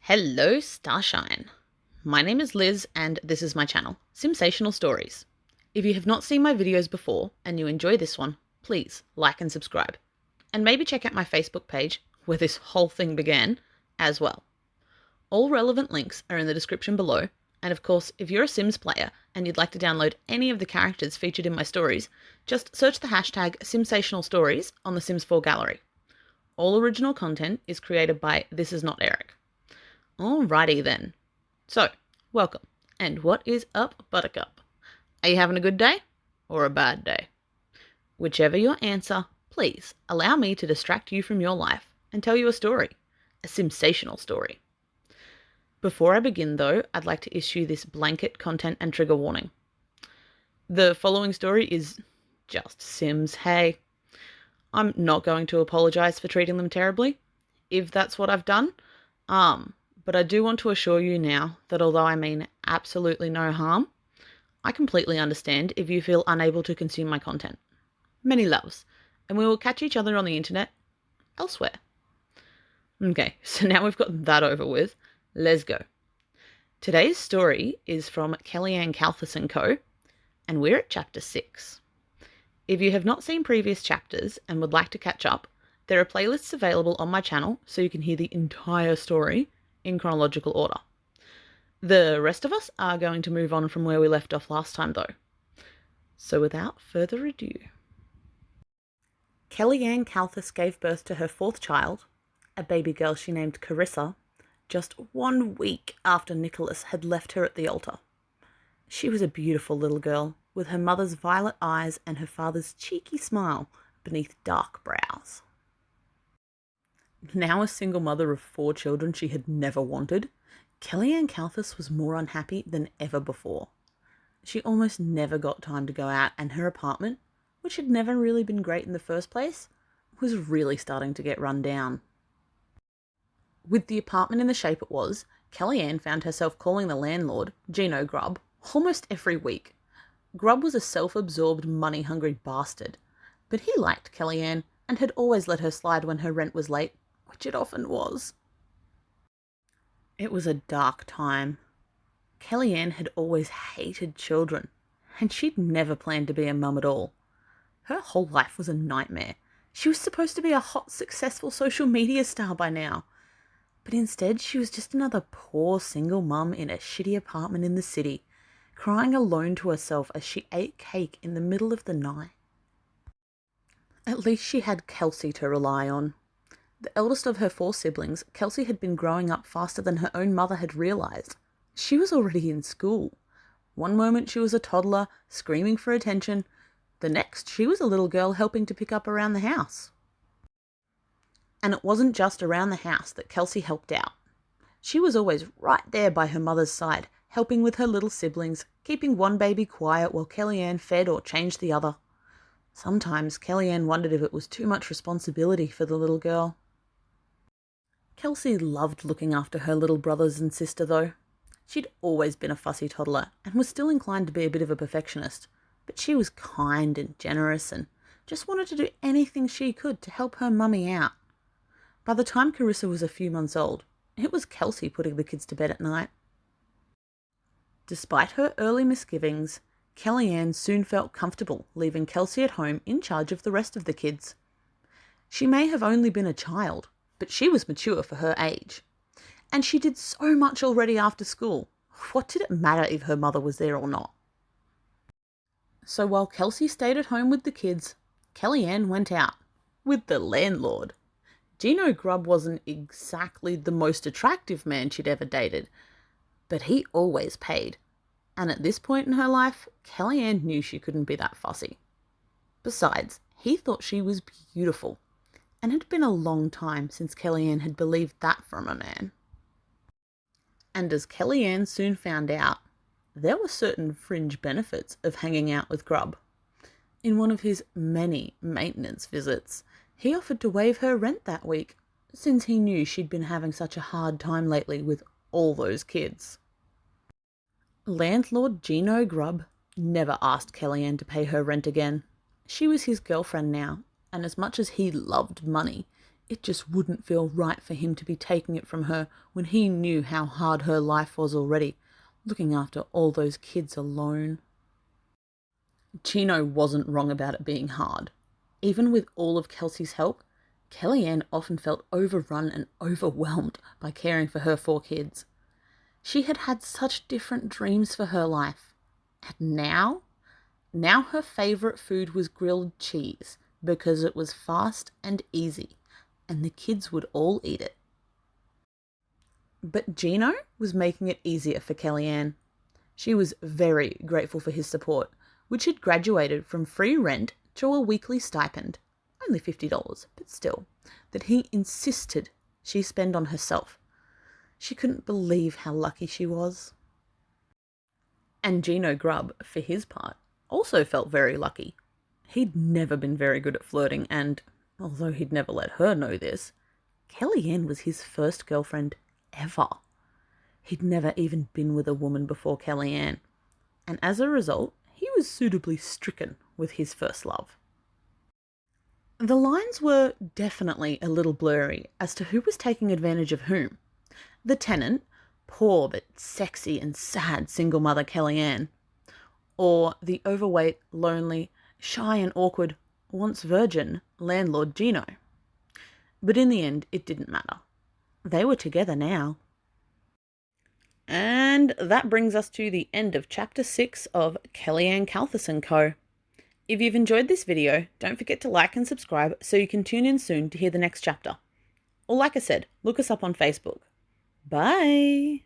Hello, Starshine. My name is Liz and this is my channel, Simsational Stories. If you have not seen my videos before and you enjoy this one, please like and subscribe. And maybe check out my Facebook page, where this whole thing began, as well. All relevant links are in the description below, and of course, if you're a Sims player and you'd like to download any of the characters featured in my stories, just search the hashtag Simsational Stories on the Sims 4 gallery. All original content is created by This Is Not Eric. Alrighty then. So, welcome. And what is up, Buttercup? Are you having a good day or a bad day? Whichever your answer, please allow me to distract you from your life and tell you a story, a Simsational story. Before I begin though, I'd like to issue this blanket content and trigger warning. The following story is just Sims, hey. I'm not going to apologise for treating them terribly, if that's what I've done. But I do want to assure you now that although I mean absolutely no harm, I completely understand if you feel unable to consume my content. Many loves, and we will catch each other on the internet elsewhere. Okay, so now we've got that over with, let's go. Today's story is from Kelly-Anne Kalthis and Co., and we're at chapter 6. If you have not seen previous chapters and would like to catch up, there are playlists available on my channel so you can hear the entire story in chronological order. The rest of us are going to move on from where we left off last time though. So without further ado. Kelly-Anne Kalthis gave birth to her 4th child, a baby girl she named Carissa, just 1 week after Nicholas had left her at the altar. She was a beautiful little girl, with her mother's violet eyes and her father's cheeky smile beneath dark brows. Now a single mother of 4 children she had never wanted, Kelly-Anne Kalthis was more unhappy than ever before. She almost never got time to go out, and her apartment, which had never really been great in the first place, was really starting to get run down. With the apartment in the shape it was, Kelly-Anne found herself calling the landlord, Gino Grubb, almost every week. Grubb was a self-absorbed, money-hungry bastard, but he liked Kelly-Anne and had always let her slide when her rent was late, which it often was. It was a dark time. Kelly-Anne had always hated children, and she'd never planned to be a mum at all. Her whole life was a nightmare. She was supposed to be a hot, successful social media star by now, but instead she was just another poor single mum in a shitty apartment in the city, crying alone to herself as she ate cake in the middle of the night. At least she had Kelsey to rely on. The eldest of her 4 siblings, Kelsey had been growing up faster than her own mother had realised. She was already in school. One moment she was a toddler, screaming for attention. The next she was a little girl helping to pick up around the house. And it wasn't just around the house that Kelsey helped out. She was always right there by her mother's side, helping with her little siblings, keeping one baby quiet while Kelly-Anne fed or changed the other. Sometimes Kelly-Anne wondered if it was too much responsibility for the little girl. Kelsey loved looking after her little brothers and sister though. She'd always been a fussy toddler and was still inclined to be a bit of a perfectionist, but she was kind and generous and just wanted to do anything she could to help her mummy out. By the time Carissa was a few months old, it was Kelsey putting the kids to bed at night. Despite her early misgivings, Kelly-Anne soon felt comfortable leaving Kelsey at home in charge of the rest of the kids. She may have only been a child, but she was mature for her age. And she did so much already after school. What did it matter if her mother was there or not? So while Kelsey stayed at home with the kids, Kelly-Anne went out with the landlord. Gino Grubb wasn't exactly the most attractive man she'd ever dated, but he always paid. And at this point in her life, Kelly-Anne knew she couldn't be that fussy. Besides, he thought she was beautiful, and it had been a long time since Kelly-Anne had believed that from a man. And as Kelly-Anne soon found out, there were certain fringe benefits of hanging out with Grubb. In one of his many maintenance visits, he offered to waive her rent that week, since he knew she'd been having such a hard time lately with all those kids. Landlord Gino Grubb never asked Kelly-Anne to pay her rent again. She was his girlfriend now, and as much as he loved money, It just wouldn't feel right for him to be taking it from her when he knew how hard her life was already, looking after all those kids alone. Chino wasn't wrong about it being hard. Even with all of Kelsey's help, Kelly-Anne often felt overrun and overwhelmed by caring for her 4 kids. She had had such different dreams for her life. And now her favourite food was grilled cheese because it was fast and easy, and the kids would all eat it. But Gino was making it easier for Kelly-Anne. She was very grateful for his support, which had graduated from free rent to a weekly stipend, only $50, but still, that he insisted she spend on herself. She couldn't believe how lucky she was. And Gino Grubb, for his part, also felt very lucky. He'd never been very good at flirting, and although he'd never let her know this, Kelly-Anne was his first girlfriend ever. He'd never even been with a woman before Kelly-Anne, and as a result, he was suitably stricken with his first love. The lines were definitely a little blurry as to who was taking advantage of whom. The tenant, poor but sexy and sad single mother Kelly-Anne, or the overweight, lonely, shy and awkward, once virgin landlord Gino. But in the end, it didn't matter. They were together now. And that brings us to the end of Chapter 6 of Kelly-Anne Kalthis & Co. If you've enjoyed this video, don't forget to like and subscribe so you can tune in soon to hear the next chapter. Or like I said, look us up on Facebook. Bye!